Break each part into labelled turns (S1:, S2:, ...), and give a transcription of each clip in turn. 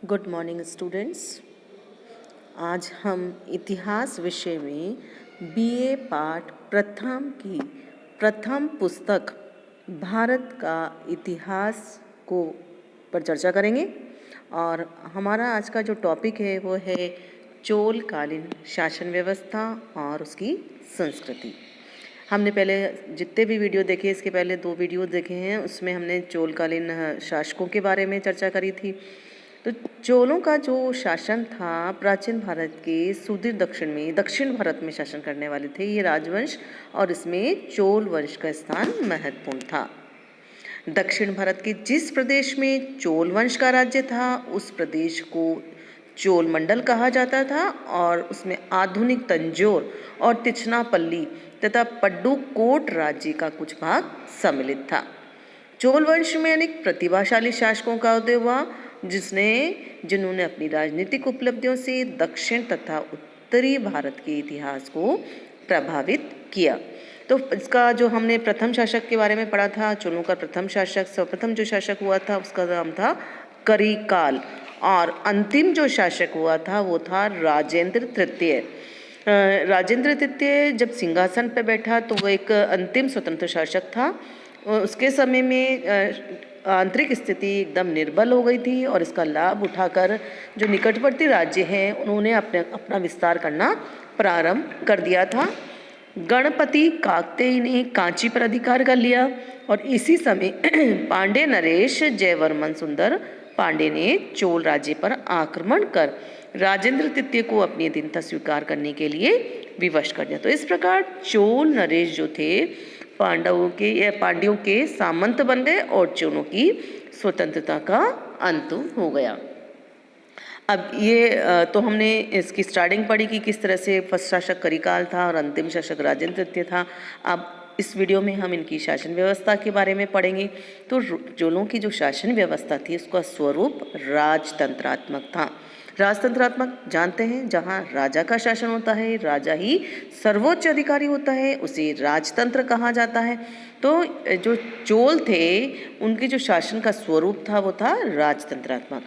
S1: Good morning students. आज हम इतिहास विषय में बीए पाठ प्रथम की प्रथम पुस्तक भारत का इतिहास को पर चर्चा करेंगे। और हमारा आज का जो टॉपिक है वो है चोलकालीन शासन व्यवस्था और उसकी संस्कृति। हमने पहले जितने भी वीडियो देखे, इसके पहले 2 वीडियो देखे हैं, उसमें हमने चोलकालीन शासकों के बारे में चर्चा करी थी। तो चोलों का जो शासन था प्राचीन भारत के सुदूर दक्षिण भारत में शासन करने वाले थे ये राजवंश, और इसमें चोल वंश का स्थान महत्वपूर्ण था। दक्षिण भारत के जिस प्रदेश में चोल वंश का राज्य था उस प्रदेश को चोल मंडल कहा जाता था, और उसमें आधुनिक तंजौर और तिरुचिरापल्ली तथा पड्डुकोट राज्य का कुछ भाग सम्मिलित था। चोल वंश में अनेक प्रतिभाशाली शासकों का उदय हुआ जिन्होंने अपनी राजनीतिक उपलब्धियों से दक्षिण तथा उत्तरी भारत के इतिहास को प्रभावित किया। तो इसका जो हमने प्रथम शासक के बारे में पढ़ा था, चोलों का प्रथम शासक, सर्वप्रथम जो शासक हुआ था उसका नाम था करिकाल, और अंतिम जो शासक हुआ था वो था राजेंद्र तृतीय। राजेंद्र तृतीय जब सिंहासन पर बैठा तो वो एक अंतिम स्वतंत्र शासक था। उसके समय में आंतरिक स्थिति एकदम निर्बल हो गई थी, और इसका लाभ उठाकर जो निकटवर्ती राज्य हैं उन्होंने अपना विस्तार करना प्रारंभ कर दिया था। गणपति काकतीय ने कांची पर अधिकार कर लिया, और इसी समय पांड्य नरेश जयवर्मन सुंदर पांड्य ने चोल राज्य पर आक्रमण कर राजेंद्र तृतीय को अपनी अधीनता स्वीकार करने के लिए विवश कर दिया। तो इस प्रकार चोल नरेश जो थे पांड्यों के सामंत बन गए और चोलों की स्वतंत्रता का अंत हो गया। अब ये तो हमने इसकी स्टार्टिंग पढ़ी कि किस तरह से फर्स्ट शासक करिकाल था और अंतिम शासक राजेंद्र तृतीय था। अब इस वीडियो में हम इनकी शासन व्यवस्था के बारे में पढ़ेंगे। तो चोलों की जो शासन व्यवस्था थी उसका स्वरूप राजतंत्रात्मक था। राजतंत्रात्मक जानते हैं, जहाँ राजा का शासन होता है, राजा ही सर्वोच्च अधिकारी होता है, उसे राजतंत्र कहा जाता है। तो जो चोल थे उनके जो शासन का स्वरूप था वो था राजतंत्रात्मक,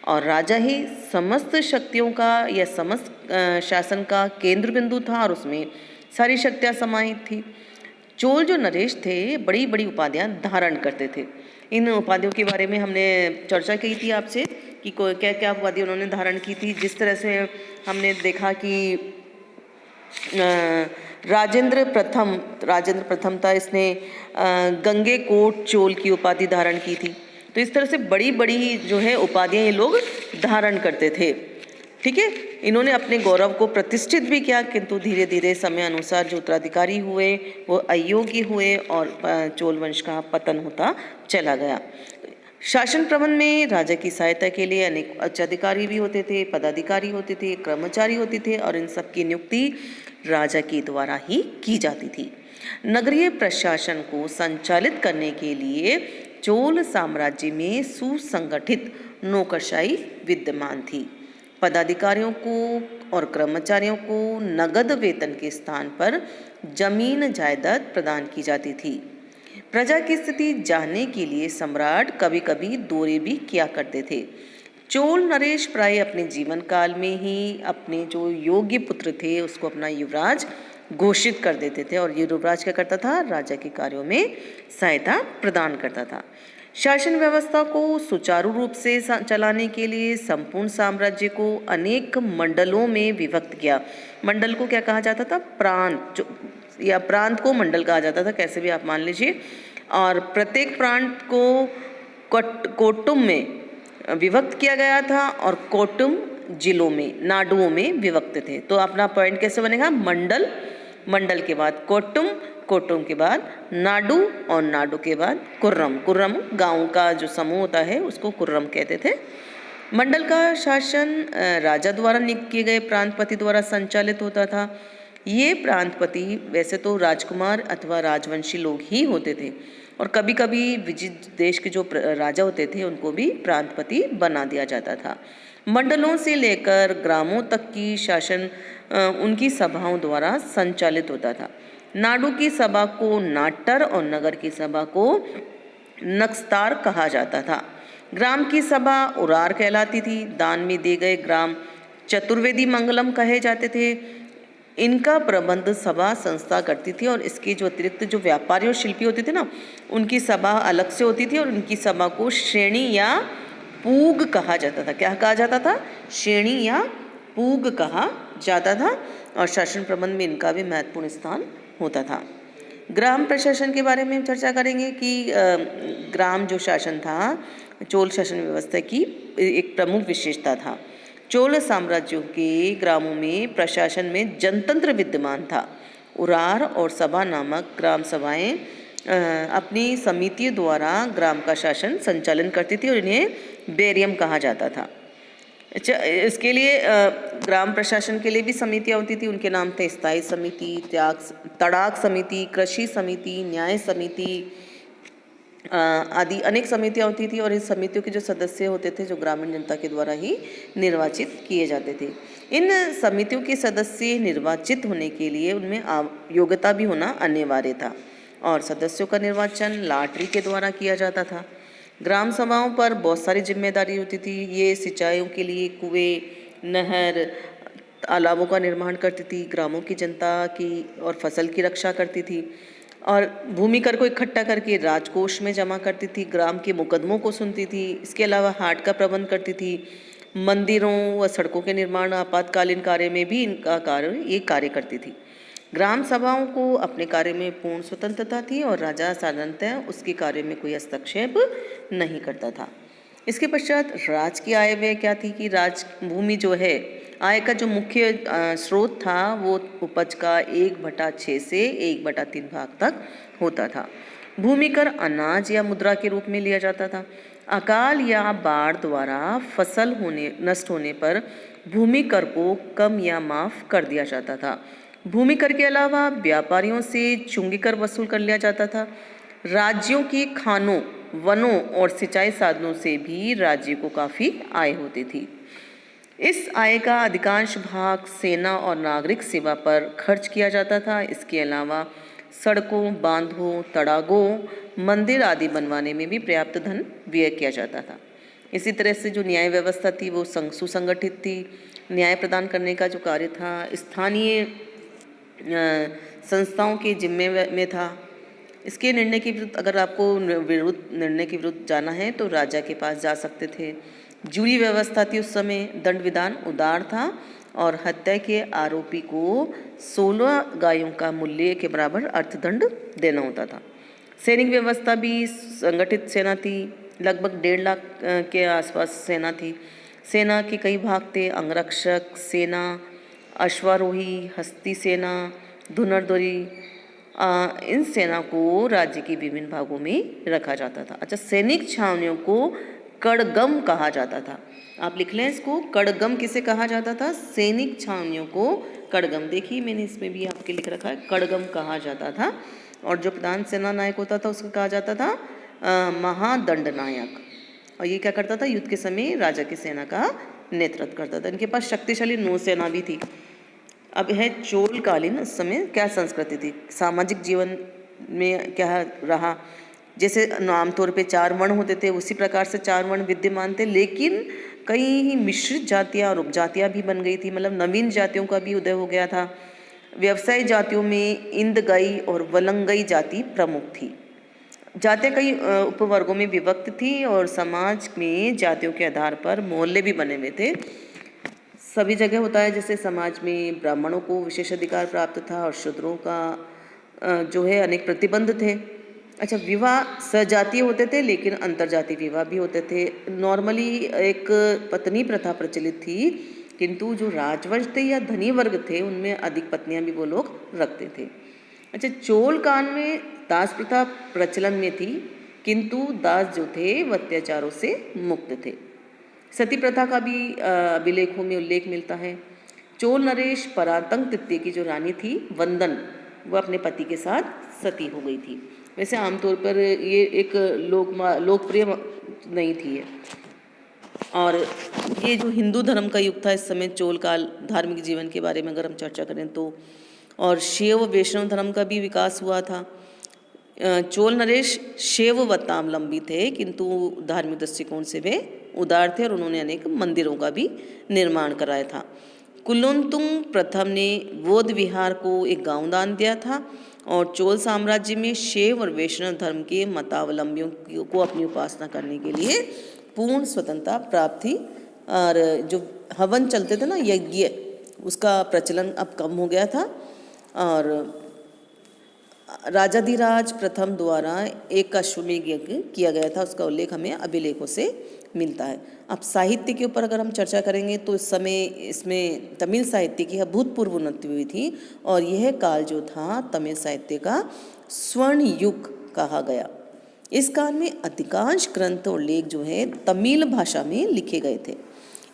S1: और राजा ही समस्त शक्तियों का या समस्त शासन का केंद्र बिंदु था, और उसमें सारी शक्तियाँ समाहित थी। चोल जो नरेश थे बड़ी बड़ी उपाधियाँ धारण करते थे। इन उपाधियों के बारे में हमने चर्चा की थी आपसे कि क्या क्या उपाधि उन्होंने धारण की थी। जिस तरह से हमने देखा कि राजेंद्र प्रथम था, इसने गंगेकोट चोल की उपाधि धारण की थी। तो इस तरह से बड़ी बड़ी जो है उपाधियाँ ये लोग धारण करते थे। ठीक है, इन्होंने अपने गौरव को प्रतिष्ठित भी किया, किंतु धीरे धीरे समय अनुसार जो उत्तराधिकारी हुए वो अयोग्य हुए और चोल वंश का पतन होता चला गया। शासन प्रबंध में राजा की सहायता के लिए अनेक उच्चाधिकारी भी होते थे, पदाधिकारी होते थे, कर्मचारी होते थे, और इन सब की नियुक्ति राजा के द्वारा ही की जाती थी। नगरीय प्रशासन को संचालित करने के लिए चोल साम्राज्य में सुसंगठित नौकरशाही विद्यमान थी। पदाधिकारियों को और कर्मचारियों को नगद वेतन के स्थान पर जमीन जायदाद प्रदान की जाती थी। प्रजा की स्थिति जानने के लिए सम्राट कभी कभी दौरे भी किया करते थे। चोल नरेश प्राय अपने जीवन काल में ही अपने जो योग्य पुत्र थे उसको अपना युवराज घोषित कर देते थे, और युवराज क्या करता था, राजा के कार्यों में सहायता प्रदान करता था। शासन व्यवस्था को सुचारू रूप से चलाने के लिए संपूर्ण साम्राज्य को अनेक मंडलों में विभक्त किया। मंडल को क्या कहा जाता था, प्रांत, या प्रांत को मंडल कहा जाता था, कैसे भी आप मान लीजिए। और प्रत्येक प्रांत को कोटुम में विभक्त किया गया था, और कोटुम जिलों में, नाडुओं में विभक्त थे। तो अपना पॉइंट कैसे बनेगा, मंडल, मंडल के बाद कोटुम, कोटुम के बाद नाडु, और नाडु के बाद कुर्रम। कुर्रम गांव का जो समूह होता है उसको कुर्रम कहते थे। मंडल का शासन राजा द्वारा नियुक्त किए गए प्रांतपति द्वारा संचालित होता था। ये प्रांतपति वैसे तो राजकुमार अथवा राजवंशी लोग ही होते थे, और कभी कभी विजित देश के जो राजा होते थे उनको भी प्रांतपति बना दिया जाता था। मंडलों से लेकर ग्रामों तक की शासन उनकी सभाओं द्वारा संचालित होता था। नाडु की सभा को नाट्टर और नगर की सभा को नक्स्तार कहा जाता था। ग्राम की सभा उरार कहलाती थी। दान में दिए गए ग्राम चतुर्वेदी मंगलम कहे जाते थे। इनका प्रबंध सभा संस्था करती थी और इसके जो अतिरिक्त जो व्यापारी और शिल्पी होते थे ना, उनकी सभा अलग से होती थी और उनकी सभा को श्रेणी या पूग कहा जाता था। क्या कहा जाता था? श्रेणी या पूग कहा जाता था। और शासन प्रबंध में इनका भी महत्वपूर्ण स्थान होता था। ग्राम प्रशासन के बारे में चर्चा करेंगे कि ग्राम जो शासन था, चोल शासन व्यवस्था की एक प्रमुख विशेषता था। चोल साम्राज्यों के ग्रामों में प्रशासन में जनतंत्र विद्यमान था। उरार और सभा नामक ग्राम सभाएं अपनी समितियों द्वारा ग्राम का शासन संचालन करती थी और इन्हें बेरियम कहा जाता था। अच्छा, इसके लिए ग्राम प्रशासन के लिए भी समितियाँ होती थी। उनके नाम थे स्थायी समिति, तड़ाक समिति, कृषि समिति, न्याय समिति आदि अनेक समितियाँ होती थी। और इन समितियों के जो सदस्य होते थे, जो ग्रामीण जनता के द्वारा ही निर्वाचित किए जाते थे। इन समितियों के सदस्य निर्वाचित होने के लिए उनमें योग्यता भी होना अनिवार्य था और सदस्यों का निर्वाचन लॉटरी के द्वारा किया जाता था। ग्राम सभाओं पर बहुत सारी जिम्मेदारी होती थी। ये सिंचाइयों के लिए कुएं, नहर, तालाबों का निर्माण करती थी, ग्रामों की जनता की और फसल की रक्षा करती थी और भूमि कर को इकट्ठा करके राजकोष में जमा करती थी। ग्राम के मुकदमों को सुनती थी। इसके अलावा हाट का प्रबंध करती थी। मंदिरों व सड़कों के निर्माण आपातकालीन कार्य में भी इनका कार्य करती थी। ग्राम सभाओं को अपने कार्य में पूर्ण स्वतंत्रता थी और राजा साधारणतः उसके कार्य में कोई हस्तक्षेप नहीं करता था। इसके पश्चात राज की आय व्यय क्या थी कि राजभूमि जो है, आय का जो मुख्य स्रोत था वो उपज का 1/6 से 1/3 भाग तक होता था। भूमि कर अनाज या मुद्रा के रूप में लिया जाता था। अकाल या बाढ़ द्वारा फसल नष्ट होने पर भूमि कर को कम या माफ कर दिया जाता था। भूमि कर के अलावा व्यापारियों से चुंगी कर वसूल कर लिया जाता था। राज्यों के खानों, वनों और सिंचाई साधनों से भी राज्य को काफ़ी आय होती थी। इस आय का अधिकांश भाग सेना और नागरिक सेवा पर खर्च किया जाता था। इसके अलावा सड़कों, बांधों, तड़ागों, मंदिर आदि बनवाने में भी पर्याप्त धन व्यय किया जाता था। इसी तरह से जो न्याय व्यवस्था थी वो सुसंगठित थी। न्याय प्रदान करने का जो कार्य था स्थानीय संस्थाओं के जिम्मे में था। इसके निर्णय के विरुद्ध, अगर आपको निर्णय के विरुद्ध जाना है तो राजा के पास जा सकते थे। जूरी व्यवस्था थी उस समय। दंड विधान उदार था और हत्या के आरोपी को 16 गायों का मूल्य के बराबर अर्थदंड देना होता था। सैनिक व्यवस्था भी संगठित सेना थी। लगभग 1.5 लाख के आसपास सेना थी। सेना के कई भाग थे: अंगरक्षक सेना, अश्वारोही, हस्ती सेना, धनुर्धरी। इन सेना को राज्य के विभिन्न भागों में रखा जाता था। अच्छा, सैनिक छावनियों को कड़गम कहा जाता था। आप लिख लें इसको, कड़गम किसे कहा जाता था? सैनिक छावनियों को कड़गम। देखिए मैंने इसमें भी आपके लिख रखा है, कड़गम कहा जाता था। और जो प्रधान सेना नायक होता था उसको कहा जाता था महादंड नायक। और ये क्या करता था? युद्ध के समय राजा की सेना का नेतृत्व करता था। इनके पास शक्तिशाली नौसेना भी थी। अब है चोलकालीन उस समय क्या संस्कृति थी, सामाजिक जीवन में क्या रहा। जैसे आमतौर पे 4 वर्ण होते थे, उसी प्रकार से 4 वर्ण विद्यमान थे, लेकिन कई मिश्रित जातियाँ और उपजातियाँ भी बन गई थी। मतलब नवीन जातियों का भी उदय हो गया था। व्यवसायी जातियों में इंदगाई और वलंगई जाति प्रमुख थी। जातियाँ कई उपवर्गों में विभक्त थी और समाज में जातियों के आधार पर मोहल्ले भी बने हुए थे। सभी जगह होता है, जैसे समाज में ब्राह्मणों को विशेष अधिकार प्राप्त था और शूद्रों का जो है अनेक प्रतिबंध थे। अच्छा, विवाह सजातीय होते थे लेकिन अंतरजातीय विवाह भी होते थे। नॉर्मली एक पत्नी प्रथा प्रचलित थी, किंतु जो राजवंश थे या धनी वर्ग थे उनमें अधिक पत्नियां भी वो लोग रखते थे। अच्छा, चोल काल में दास प्रथा प्रचलन में थी, किंतु दास जो थे वह अत्याचारों से मुक्त थे। सती प्रथा का भी अभिलेखों में उल्लेख मिलता है। चोल नरेश परांतक तृतीय की जो रानी थी वंदन, वह अपने पति के साथ सती हो गई थी। वैसे आमतौर पर ये एक लोकप्रिय नहीं थी है। और ये जो हिंदू धर्म का युग था इस समय चोल काल, धार्मिक जीवन के बारे में अगर हम चर्चा करें तो, और शैव वैष्णव धर्म का भी विकास हुआ था। चोल नरेश शैववतावलंबी थे, किंतु धार्मिक दृष्टिकोण से वे उदार थे और उन्होंने अनेक मंदिरों का भी निर्माण कराया था। कुलोत्तुंग प्रथम ने बौद्ध विहार को एक गांव दान दिया था और चोल साम्राज्य में शैव और वैष्णव धर्म के मतावलंबियों को अपनी उपासना करने के लिए पूर्ण स्वतंत्रता प्राप्त थी। और जो हवन चलते थे ना, यज्ञ, उसका प्रचलन अब कम हो गया था और राजाधिराज प्रथम द्वारा एक अश्वमेध यज्ञ किया गया था, उसका उल्लेख हमें अभिलेखों से मिलता है। अब साहित्य के ऊपर अगर हम चर्चा करेंगे तो इस समय इसमें तमिल साहित्य की अभूतपूर्व उन्नति हुई थी और यह काल जो था तमिल साहित्य का स्वर्ण युग कहा गया। इस काल में अधिकांश ग्रंथ और लेख जो है तमिल भाषा में लिखे गए थे।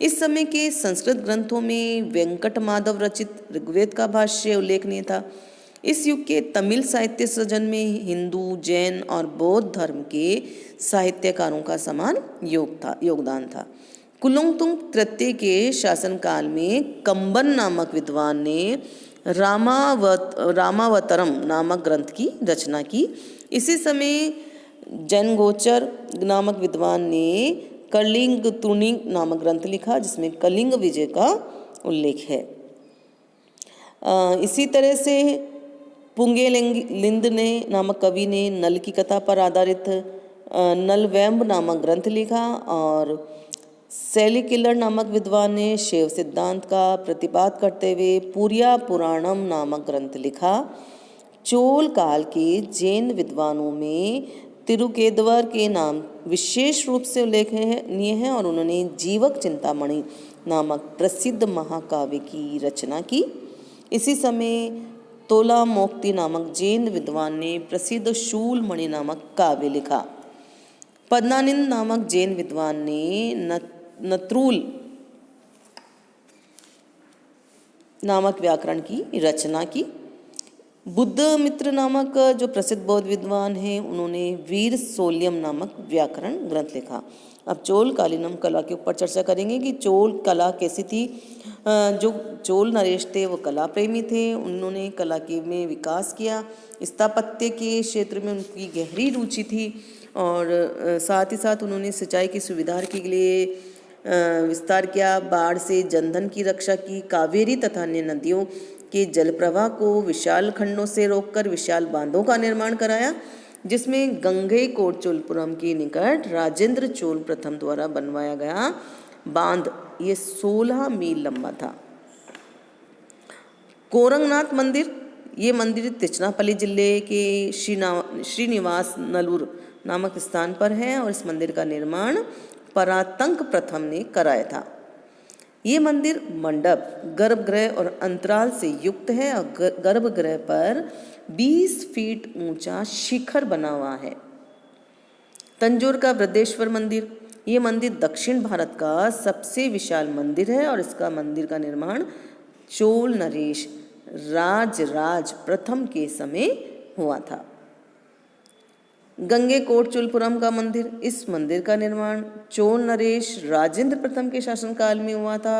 S1: इस समय के संस्कृत ग्रंथों में वेंकट माधव रचित ऋग्वेद का भाष्य उल्लेखनीय था। इस युग के तमिल साहित्य सृजन में हिंदू, जैन और बौद्ध धर्म के साहित्यकारों का समान योगदान था। कुलोत्तुंग तृतीय के शासनकाल में कंबन नामक विद्वान ने रामावतरम नामक ग्रंथ की रचना की। इसी समय जनगोचर नामक विद्वान ने कलिंग तुनिंग नामक ग्रंथ लिखा, जिसमें कलिंग विजय का उल्लेख है। इसी तरह से पुंगेलिंद ने नामक कवि ने नल की कथा पर आधारित नलवेम्ब नामक ग्रंथ लिखा और सैलिकिलर नामक विद्वान ने शैव सिद्धांत का प्रतिपाद करते हुए पूर्या पुराणम नामक ग्रंथ लिखा। चोल काल के जैन विद्वानों में तिरुकेदवर के नाम विशेष रूप से उल्लेखनीय है और उन्होंने जीवक चिंतामणि नामक प्रसिद्ध महाकाव्य की रचना की। इसी समय तोलामोक्ति नामक जैन विद्वान ने प्रसिद्ध शूलमणि नामक काव्य लिखा। पद्मानंद नामक जैन विद्वान ने नत्रुल नामक व्याकरण की रचना की। बुद्ध मित्र नामक जो प्रसिद्ध बौद्ध विद्वान हैं, उन्होंने वीर सोल्यम नामक व्याकरण ग्रंथ लिखा। अब चोल कालीन हम कला के ऊपर चर्चा करेंगे कि चोल कला कैसी थी। जो चोल नरेश थे वो कला प्रेमी थे, उन्होंने कला के में विकास किया। स्थापत्य के क्षेत्र में उनकी गहरी रुचि थी और साथ ही साथ उन्होंने सिंचाई की सुविधा के लिए विस्तार किया, बाढ़ से जनधन की रक्षा की, कावेरी तथा अन्य नदियों के जल प्रवाह को विशाल खंडों से रोककर विशाल बांधों का निर्माण कराया, जिसमें गंगईकोंडचोलपुरम के निकट राजेंद्र चोल प्रथम द्वारा बनवाया गया बांध ये 16 मील लंबा था। कोरंगनाथ मंदिर, ये मंदिर तिरुचिरापल्ली जिले के श्रीनिवास नलूर नामक स्थान पर है और इस मंदिर का निर्माण परातंक प्रथम ने कराया था। ये मंदिर मंडप, गर्भगृह और अंतराल से युक्त है और गर्भगृह पर 20 फीट ऊंचा शिखर बना हुआ है। तंजौर का बृहदेश्वर मंदिर, ये मंदिर दक्षिण भारत का सबसे विशाल मंदिर है और इसका मंदिर का निर्माण चोल नरेश राज प्रथम के समय हुआ था। गंगईकोंडचोलपुरम का मंदिर, इस मंदिर का निर्माण चोल नरेश राजेंद्र प्रथम के शासनकाल में हुआ था।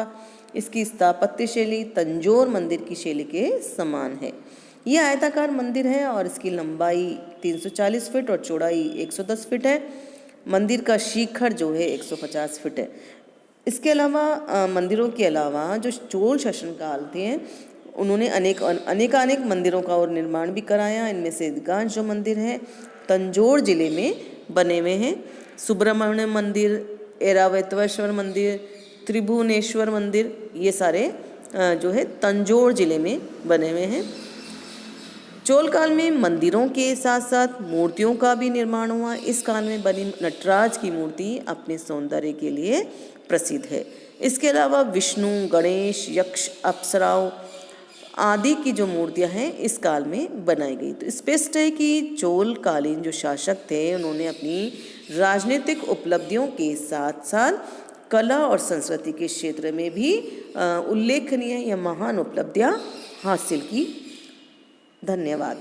S1: इसकी स्थापत्य शैली तंजौर मंदिर की शैली के समान है। यह आयताकार मंदिर है और इसकी लंबाई 340 फीट और चौड़ाई 110 फीट है। मंदिर का शिखर जो है 150 फीट है। इसके अलावा मंदिरों के अलावा जो चोल शासनकाल थे, उन्होंने अनेक मंदिरों का और निर्माण भी कराया। इनमें से अधिकांश जो मंदिर हैं तंजौर जिले में बने हुए हैं। सुब्रमण्य मंदिर, ऐरावतेश्वर मंदिर, त्रिभुवनेश्वर मंदिर, ये सारे जो है तंजौर जिले में बने हुए हैं। चोल काल में मंदिरों के साथ साथ मूर्तियों का भी निर्माण हुआ। इस काल में बनी नटराज की मूर्ति अपने सौंदर्य के लिए प्रसिद्ध है। इसके अलावा विष्णु, गणेश, यक्ष, अप्सराओं आदि की जो मूर्तियां हैं इस काल में बनाई गई। तो स्पष्ट है कि चोल कालीन जो शासक थे उन्होंने अपनी राजनीतिक उपलब्धियों के साथ साथ कला और संस्कृति के क्षेत्र में भी उल्लेखनीय या महान उपलब्धियां हासिल की। धन्यवाद।